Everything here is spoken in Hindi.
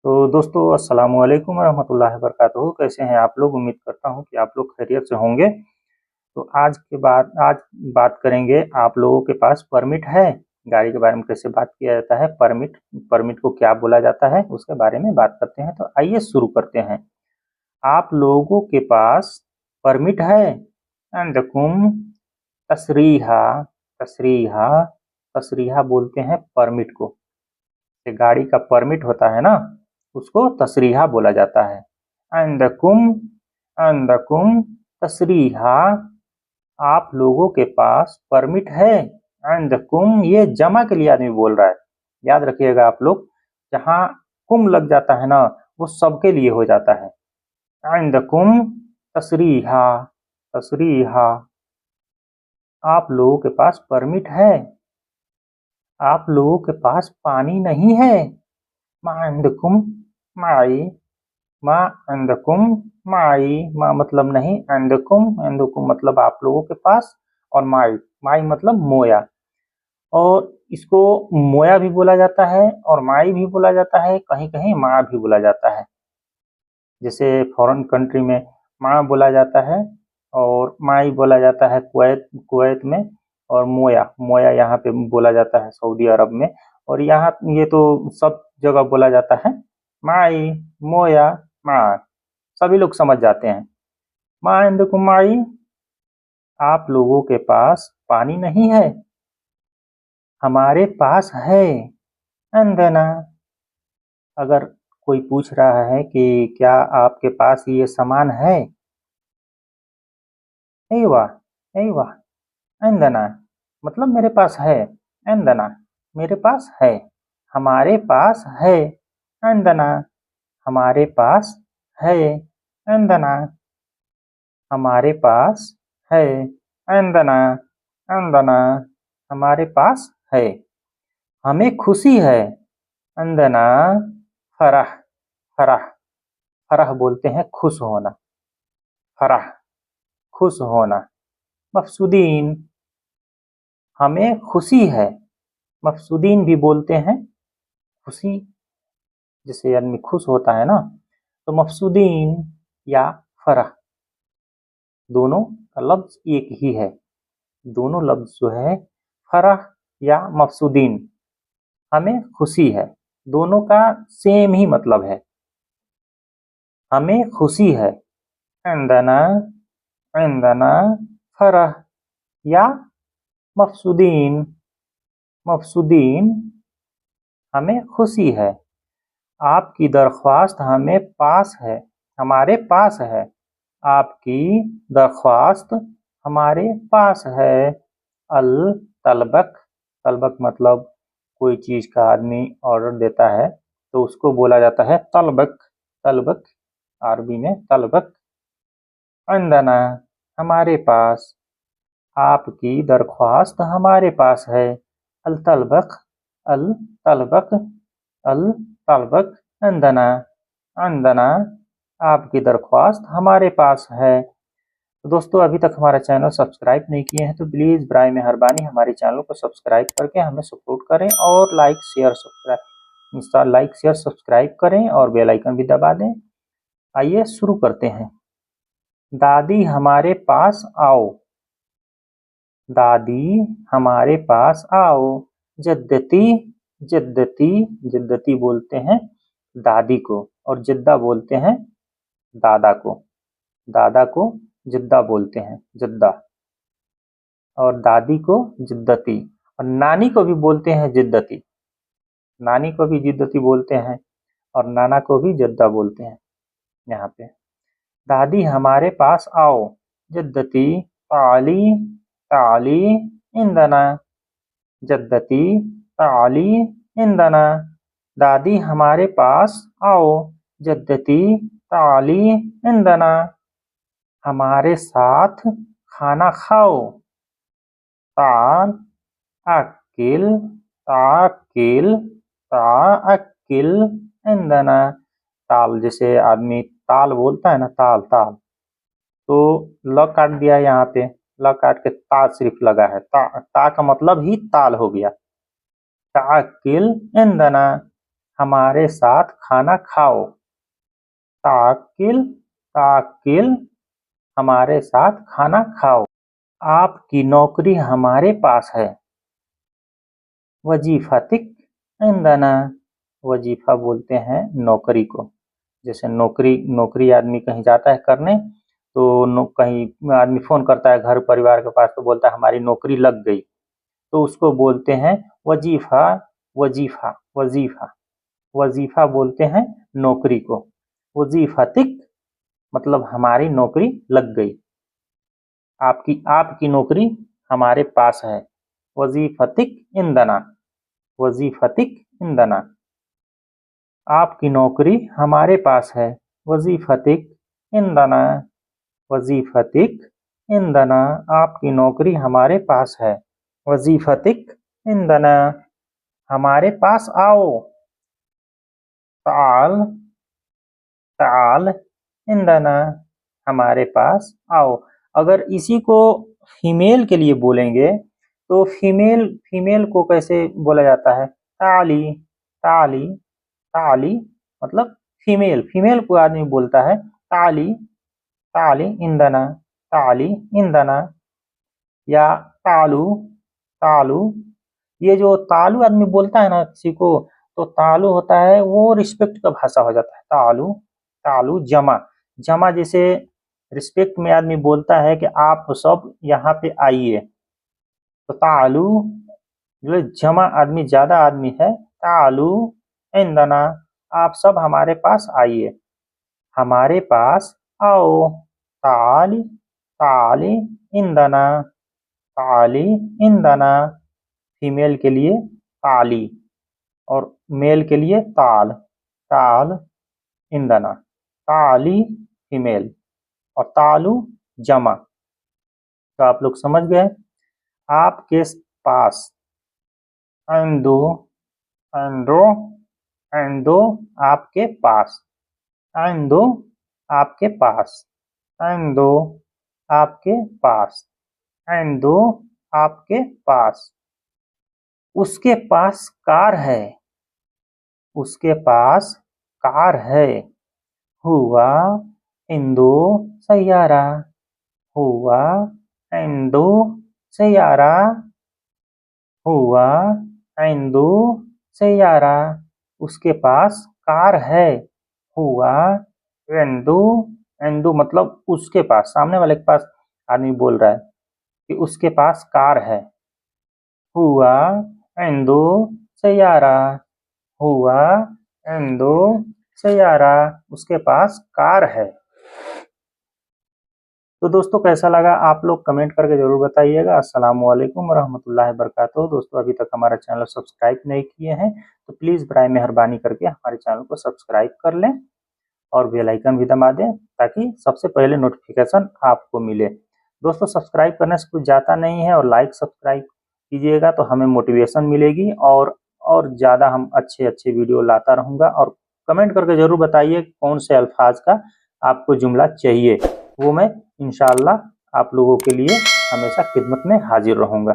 तो दोस्तों अस्सलाम वालेकुम रहमतुल्लाहि व बरकातहू। कैसे हैं आप लोग? उम्मीद करता हूं कि आप लोग खैरियत से होंगे। तो आज बात करेंगे, आप लोगों के पास परमिट है? गाड़ी के बारे में कैसे बात किया जाता है, परमिट परमिट को क्या बोला जाता है, उसके बारे में बात करते हैं। तो आइए शुरू करते हैं। आप लोगों के पास परमिट है? अंदकुम तसरीहा। तसरीहा तसरीहा बोलते हैं परमिट को। ये गाड़ी का परमिट होता है ना, उसको तसरीहा बोला जाता है। अंदकुम अंदकुम तसरीहा। आप लोगों के पास परमिट है? अंदकुम, ये जमा के लिए आदमी बोल रहा है। याद रखिएगा आप लोग, जहाँ कुम लग जाता है ना, वो सबके लिए हो जाता है। अंदकुम तसरीहा। तसरीहा। आप लोगों के पास परमिट है? आप लोगों के पास पानी नहीं है? मा अंदकुम माई। माँ अंधकुम माई। माँ मतलब नहीं, अंधकुम अंधकुम मतलब आप लोगों के पास, और माई माई मतलब मोया। और इसको मोया भी बोला जाता है और माई भी बोला जाता है, कहीं कहीं माँ भी बोला जाता है। जैसे फॉरेन कंट्री में माँ बोला जाता है और माई बोला जाता है कुवैत कुवैत में। और मोया मोया यहाँ पे बोला जाता है सऊदी अरब में। और यहाँ ये तो सब जगह बोला जाता है, माई मोया माँ, सभी लोग समझ जाते हैं। माँ इंदकुमाई। आप लोगों के पास पानी नहीं है? हमारे पास है। अंदना। अगर कोई पूछ रहा है कि क्या आपके पास ये सामान है? एवा एवा। अंदना मतलब मेरे पास है। अंदना मेरे पास है। हमारे पास है। अंदना हमारे पास है। अंदना हमारे पास है। अंदना अंदना हमारे पास है। हमें खुशी है। अंदना फरह। फरह फरह बोलते हैं खुश होना। फरह खुश होना। मफसूदीन हमें खुशी है। मफसूदीन भी बोलते हैं खुशी, जैसे आदमी खुश होता है ना, तो मफसूदीन या फरह, दोनों का लफ्ज एक ही है। दोनों लफ्ज जो है फरह या मफसूदीन, हमें खुशी है, दोनों का सेम ही मतलब है। हमें खुशी है। इंदना इंदना फरह या मफसूदीन। मफसूदीन हमें खुशी है। आपकी दरख्वास्त हमें पास है। हमारे पास है। आपकी दरख्वास्त हमारे पास है। अल तलबक। तलबक मतलब कोई चीज़ का आदमी ऑर्डर देता है तो उसको बोला जाता है तलबक। तलबक अरबी में तलबक। अंदना हमारे पास। आपकी दरख्वास्त हमारे पास है। अल तलबक। अल तलबक। अल तलबक। अंदना अंदना आपकी दरख्वास्त हमारे पास है। तो दोस्तों, अभी तक हमारा चैनल सब्सक्राइब नहीं किए हैं तो प्लीज़ बराए मेहरबानी हमारे चैनल को सब्सक्राइब करके हमें सपोर्ट करें, और लाइक शेयर सब्सक्राइब करें और बेल आइकन भी दबा दें। आइए शुरू करते हैं। दादी हमारे पास आओ। दादी हमारे पास आओ। जद्दती। जद्दती जद्दती बोलते हैं दादी को, और जद्दा बोलते हैं दादा को। दादा को जद्दा बोलते हैं, जद्दा। और दादी को जिद्दती। और नानी को भी बोलते हैं जिद्दती। नानी को भी जिद्दती बोलते हैं और नाना को भी जद्दा बोलते हैं। यहाँ पे दादी हमारे पास आओ। जद्दती ताली। ताली इंदना। जद्दती ताली इंदना। दादी हमारे पास आओ। जद्दती ताली इंदना। हमारे साथ खाना खाओ। ताल अकिल। ताकिल। ताकिल इंदना। ताल जैसे आदमी ताल बोलता है ना, ताल ताल, तो ल काट दिया यहाँ पे। ल काट के ता सिर्फ लगा है। ता का मतलब ही ताल हो गया। ताकिल इंदना हमारे साथ खाना खाओ। ताकिल ताकिल हमारे साथ खाना खाओ। आपकी नौकरी हमारे पास है। वजीफतिक इंदना। वजीफा बोलते हैं नौकरी को। जैसे नौकरी आदमी कहीं जाता है करने, तो कहीं आदमी फोन करता है घर परिवार के पास, तो बोलता है हमारी नौकरी लग गई, तो उसको बोलते हैं वजीफा। वजीफा वजीफा वजीफा बोलते हैं नौकरी को। वजीफतिक मतलब हमारी नौकरी लग गई। आपकी नौकरी हमारे पास है। वजीफतिक इंदना। वजीफतिक इंदना। आपकी नौकरी हमारे पास है। वजीफतिक इंदना। वजीफतिक इंदना। आपकी नौकरी हमारे पास है। वजीफतिक इंदना। हमारे पास आओ। ताल ताल इंदना। हमारे पास आओ। अगर इसी को फीमेल के लिए बोलेंगे तो फीमेल को कैसे बोला जाता है? ताली ताली ताली मतलब फीमेल को आदमी बोलता है ताली ताली इंदना। ताली इंदना या तालू तालू। ये जो तालू आदमी बोलता है ना किसी को, तो तालू होता है वो रिस्पेक्ट का भाषा हो जाता है। तालू तालू जमा जमा जैसे रिस्पेक्ट में आदमी बोलता है कि आप सब यहाँ पे आइए, तो तालू जो जमा आदमी ज्यादा आदमी है। तालू इंदना आप सब हमारे पास आइए। हमारे पास आओ। ताली ताली इंदना। ताली इंदना फीमेल के लिए ताली और मेल के लिए ताल। ताल इंदना। ताली फीमेल और तालू जमा। तो आप लोग समझ गए। आपके पास एंदो एंडो एंडो आपके पास। एंदो आपके पास। एंदो आपके पास। एंदो आपके पास। उसके पास कार है। उसके पास कार है। हुआ इंदो सैयारा। हुआ इंदो सैयारा। हुआ इंदो सैयारा। उसके पास कार है। हुआ इंदो इंदो मतलब उसके पास, सामने वाले के पास आदमी बोल रहा है कि उसके पास कार है। हुआ इंदो सैयारा। हुआ इंदो सैयारा उसके पास कार है। तो दोस्तों कैसा लगा आप लोग कमेंट करके जरूर बताइएगा। अस्सलाम वालेकुम रहमतुल्लाहि बरकातहू। दोस्तों अभी तक हमारा चैनल सब्सक्राइब नहीं किए हैं तो प्लीज़ बराए मेहरबानी करके हमारे चैनल को सब्सक्राइब कर लें और बेल आइकन भी दबा दें ताकि सबसे पहले नोटिफिकेशन आपको मिले। दोस्तों सब्सक्राइब करने से कुछ जाता नहीं है और लाइक सब्सक्राइब कीजिएगा तो हमें मोटिवेशन मिलेगी और ज़्यादा हम अच्छे वीडियो लाता रहूँगा। और कमेंट करके ज़रूर बताइए कौन से अल्फाज का आपको जुमला चाहिए, वो मैं इंशाअल्लाह आप लोगों के लिए हमेशा खिदमत में हाजिर रहूँगा।